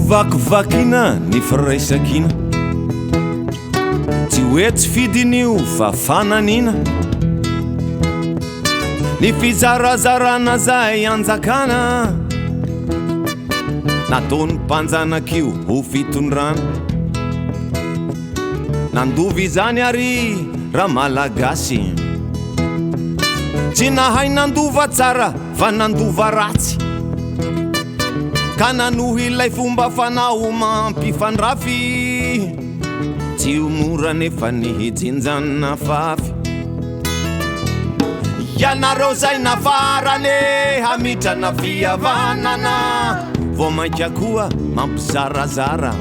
Novakivakiana ny firaisankina, tsy hoe tsy fidiny io fa fanahiniana, ny fizarazarana izay hanjakana, nataon'ny mpanjanaka io ho fitondrana, Nandova izany ary Ramalagasy, tsy nahay Nandova tsara fa Nandova ratsy, ka nanohy ilay fomba fanao mampifandrafy, tsy ho mora nefa ny hijinjanona fafy. Ianareo zay nafarane hamitrana fihavanana, vao mainka koa mampizarazara.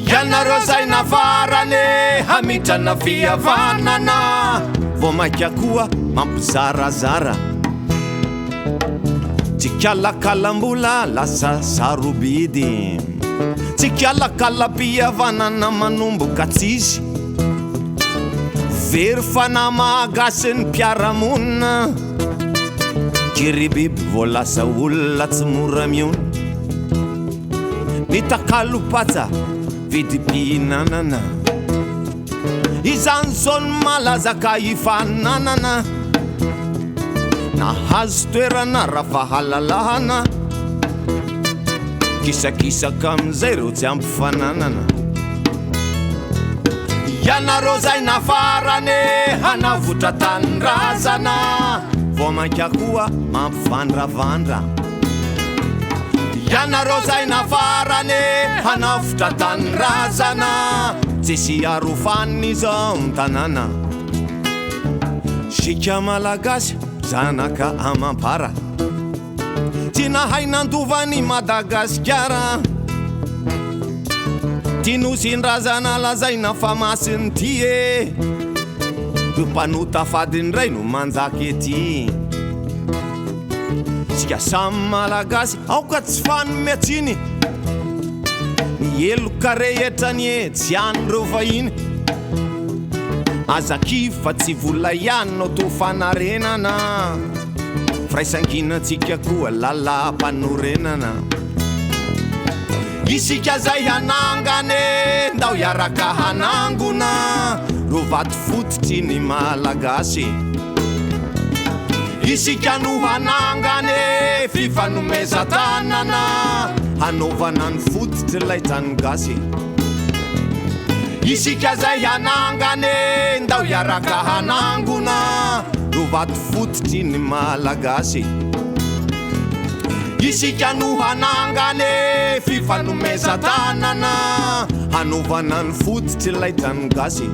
Ianareo zay nafarane hamitrana fihavanana, vao mainka koa mampizarazara. Tsikalakalam-bola lasa sarobidy, tsikalakalam-pihavanana manomboka tsisy, very fanahy Malagasy ny mpiara-monina, kiribiby vao lasa olona tsy mora miona, mitakalo-patsa vidim-pihinanana, izany zao ny malazaka hifananana, nahazo toerana raha fahalalahana, kisakisaka amizay reo tsy ampifananana. Ianareo zay nafarane hanavotra tanindrazana, vao mainka koa mampivandravandra. Ianareo zay nafarane hanavotra tanindrazana, tsisy arofaniny zao mitanana. Sika Malagasy zanaka amampara, tsy nahay Nandova ny Madagasikara, tinosin-drazana lazaina fa masiny ty e, mpanota fadiny ray no manjaka ety. Sika samy Malagasy aoka tsy fanometsiny, ny eloka rehetrany e tsy an'ireo vahiny, aza kifa tsy vola ihany no to fanarenana, firaisankina tsika koa lalam-panorenana. Isika zay hanangane ndao iaraka hanangona, ro vato fototry ny Malagasy. Isika no hanangane fifanomezan-tanana, hanaovana ny fototry lay Trano Gasy. Isika zay hanangane ndao iaraka hanangona, ro vato fototry ny Malagasy. Isika no hanangane fifanomezan-tanana, hanaovana ny fototry lay Trano Gasy.